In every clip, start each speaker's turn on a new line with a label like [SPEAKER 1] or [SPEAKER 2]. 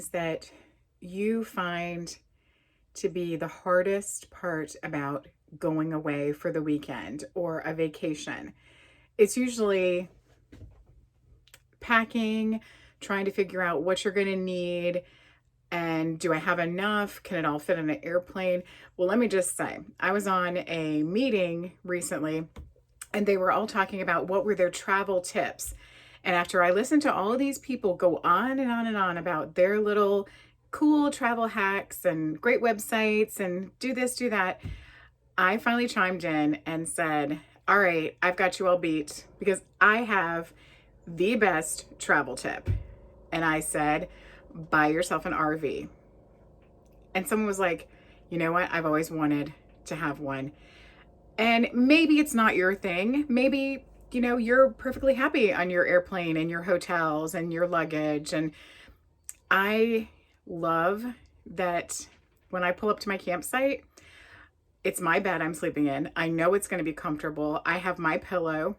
[SPEAKER 1] things that you find to be the hardest part about going away for the weekend or a vacation? It's usually packing, trying to figure out what you're going to need, and do I have enough? Can it all fit on an airplane? Well, let me just say, I was on a meeting recently and they were all talking about what were their travel tips. And after I listened to all of these people go on and on and on about their little cool travel hacks and great websites and do this, do that, I finally chimed in and said, all right, I've got you all beat because I have the best travel tip. And I said, buy yourself an RV. And someone was like, you know what? I've always wanted to have one. And maybe it's not your thing. Maybe, you're perfectly happy on your airplane and your hotels and your luggage. And I love that when I pull up to my campsite, it's my bed I'm sleeping in. I know it's going to be comfortable. I have my pillow.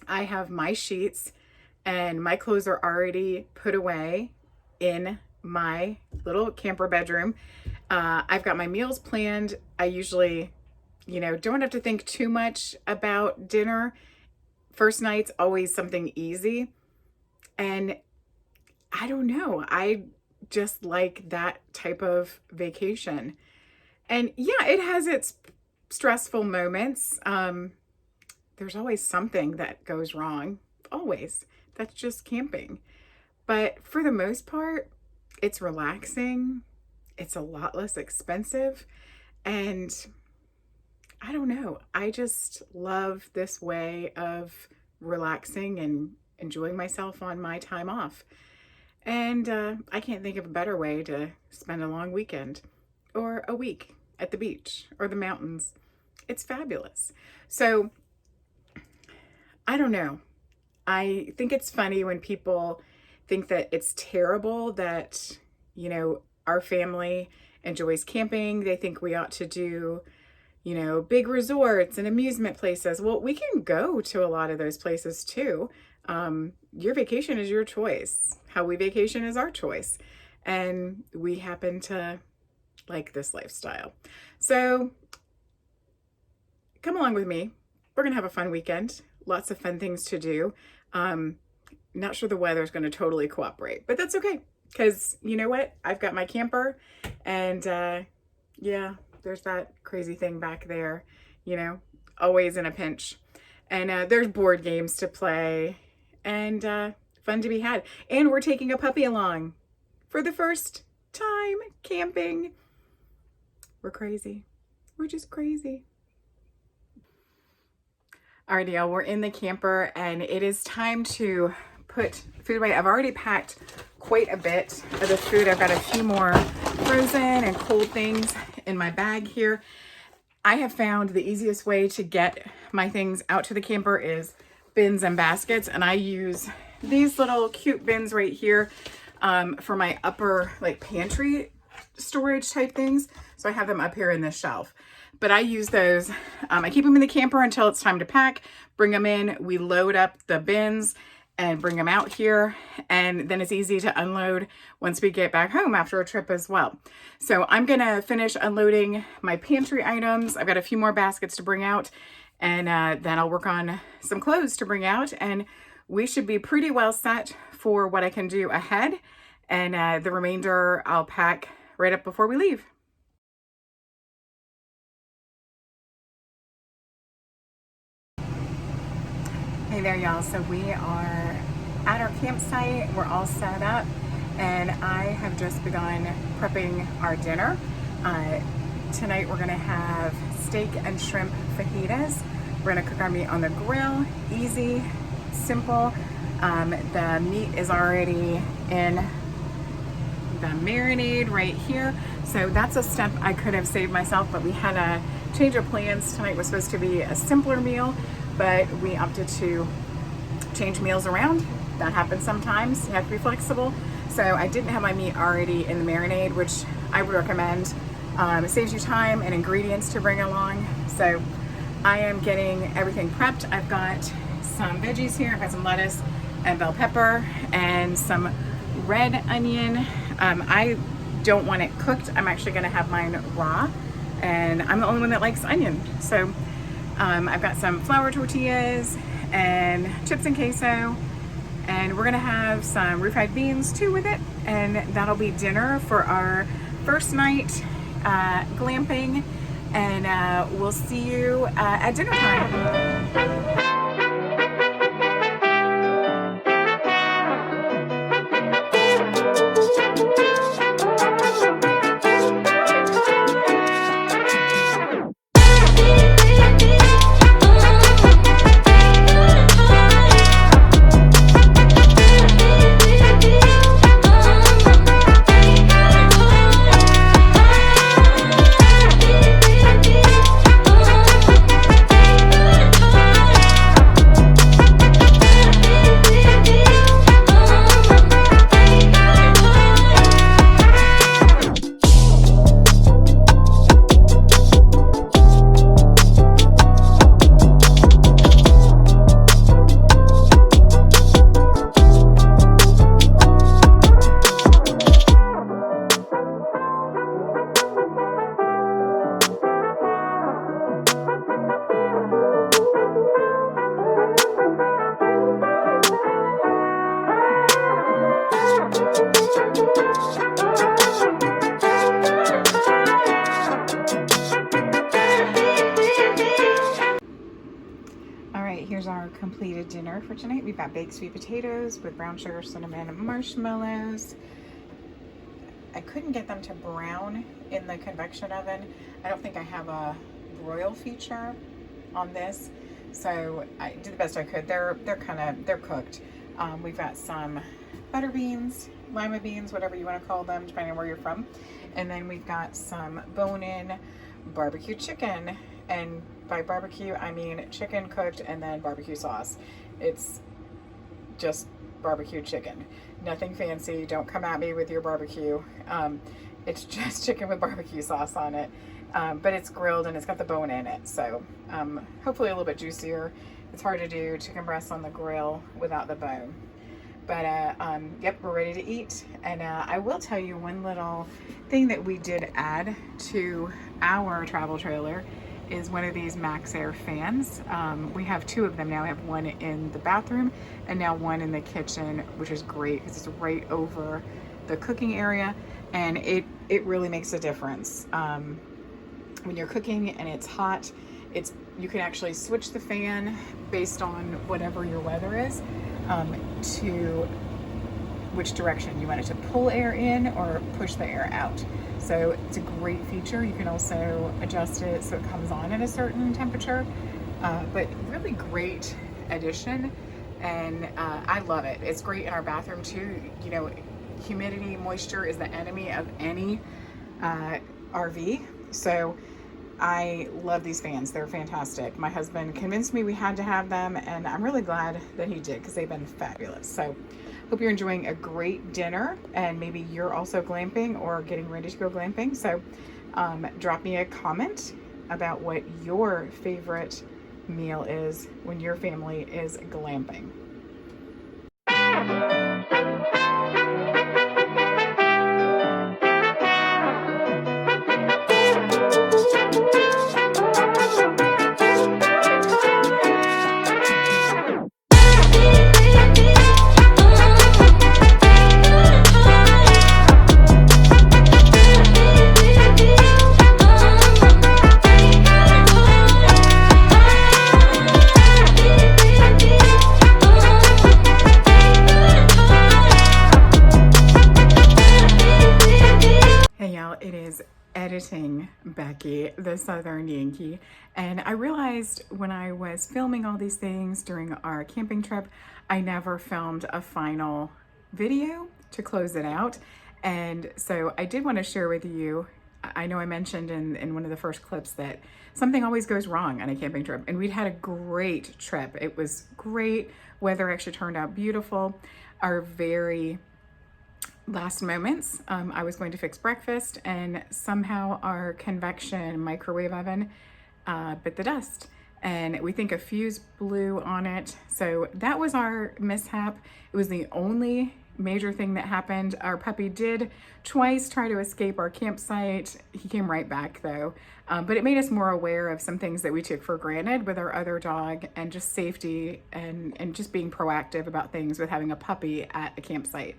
[SPEAKER 1] I have my sheets, and my clothes are already put away in my little camper bedroom. I've got my meals planned. I usually, don't have to think too much about dinner. First night's always something easy. And I don't know, I just like that type of vacation. And yeah, it has its stressful moments. There's always something that goes wrong. Always. That's just camping. But for the most part, it's relaxing. It's a lot less expensive. And I don't know, I just love this way of relaxing and enjoying myself on my time off. And I can't think of a better way to spend a long weekend or a week at the beach or the mountains. It's fabulous. So I don't know. I think it's funny when people think that it's terrible that, our family enjoys camping. They think we ought to do, big resorts and amusement places. Well, we can go to a lot of those places too. Your vacation is your choice. How we vacation is our choice. And we happen to like this lifestyle. So come along with me. We're going to have a fun weekend. Lots of fun things to do. Not sure the weather's going to totally cooperate, but that's okay. Because you know what? I've got my camper and yeah, there's that crazy thing back there, always in a pinch. And there's board games to play and fun to be had. And we're taking a puppy along for the first time camping. We're crazy. We're just crazy. Alrighty, y'all, we're in the camper and it is time to put food away. I've already packed quite a bit of the food. I've got a few more frozen and cold things in my bag here. I have found the easiest way to get my things out to the camper is bins and baskets. And I use these little cute bins right here for my upper pantry storage type things. So I have them up here in this shelf. But I use those, I keep them in the camper until it's time to pack, bring them in, we load up the bins and bring them out here. And then it's easy to unload once we get back home after a trip as well. So I'm gonna finish unloading my pantry items. I've got a few more baskets to bring out and then I'll work on some clothes to bring out. And we should be pretty well set for what I can do ahead. And the remainder I'll pack right up before we leave. Hey there, y'all. So we are at our campsite. We're all set up and I have just begun prepping our dinner. Tonight we're gonna have steak and shrimp fajitas. We're gonna cook our meat on the grill. Easy, simple. The meat is already in the marinade right here. So that's a step I could have saved myself, but we had a change of plans. Tonight was supposed to be a simpler meal, but we opted to change meals around. That happens sometimes. You have to be flexible. So I didn't have my meat already in the marinade, which I would recommend. It saves you time and ingredients to bring along. So I am getting everything prepped. I've got some veggies here. I've got some lettuce and bell pepper and some red onion. I don't want it cooked. I'm actually gonna have mine raw, and I'm the only one that likes onion. So I've got some flour tortillas and chips and queso, and we're gonna have some refried beans too with it, and that'll be dinner for our first night glamping, and we'll see you at dinner time. Here's our completed dinner for tonight. We've got baked sweet potatoes with brown sugar, cinnamon, and marshmallows. I couldn't get them to brown in the convection oven. I don't think I have a broil feature on this, so I did the best I could. They're cooked. We've got some butter beans, lima beans, whatever you want to call them, depending on where you're from. And then we've got some bone-in barbecue chicken. And by barbecue, I mean chicken cooked and then barbecue sauce. It's just barbecue chicken. Nothing fancy. Don't come at me with your barbecue. It's just chicken with barbecue sauce on it. But it's grilled and it's got the bone in it. So hopefully a little bit juicier. It's hard to do chicken breasts on the grill without the bone. But yep, we're ready to eat. And I will tell you one little thing that we did add to our travel trailer is one of these Max Air fans. We have two of them now. We have one in the bathroom and now one in the kitchen, which is great because it's right over the cooking area, and it really makes a difference. When you're cooking and it's hot, you can actually switch the fan based on whatever your weather is, to which direction you want it to pull air in or push the air out. So it's a great feature. You can also adjust it so it comes on at a certain temperature, but really great addition, and I love it. It's great in our bathroom too. You know, humidity, moisture is the enemy of any RV, so I love these fans. They're fantastic. My husband convinced me we had to have them, and I'm really glad that he did because they've been fabulous. So hope you're enjoying a great dinner, and maybe you're also glamping or getting ready to go glamping. So drop me a comment about what your favorite meal is when your family is glamping. Editing Becky, the Southern Yankee, and I realized when I was filming all these things during our camping trip, I never filmed a final video to close it out. And so I did want to share with you, I know I mentioned in one of the first clips that something always goes wrong on a camping trip, and we'd had a great trip. It was great. Weather actually turned out beautiful. Our very last moments, I was going to fix breakfast, and somehow our convection microwave oven bit the dust, and we think a fuse blew on it. So that was our mishap. It was the only major thing that happened. Our puppy did twice try to escape our campsite. He came right back though. But it made us more aware of some things that we took for granted with our other dog, and just safety and just being proactive about things with having a puppy at a campsite.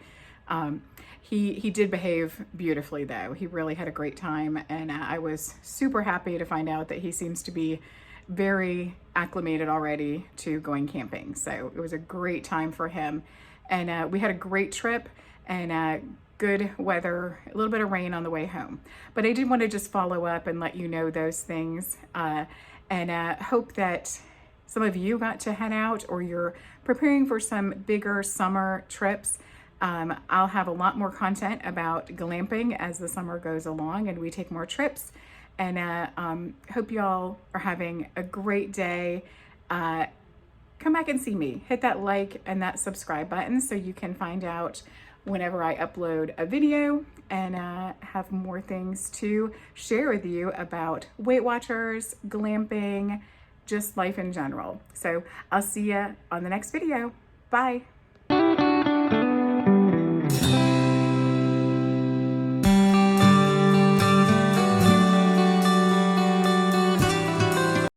[SPEAKER 1] He did behave beautifully though. He really had a great time, and I was super happy to find out that he seems to be very acclimated already to going camping. So it was a great time for him, and we had a great trip, and good weather, a little bit of rain on the way home. But I did want to just follow up and let you know those things, and hope that some of you got to head out, or you're preparing for some bigger summer trips. I'll have a lot more content about glamping as the summer goes along and we take more trips. And hope you all are having a great day. Come back and see me. Hit that like and that subscribe button so you can find out whenever I upload a video, and have more things to share with you about Weight Watchers, glamping, just life in general. So I'll see you on the next video. Bye.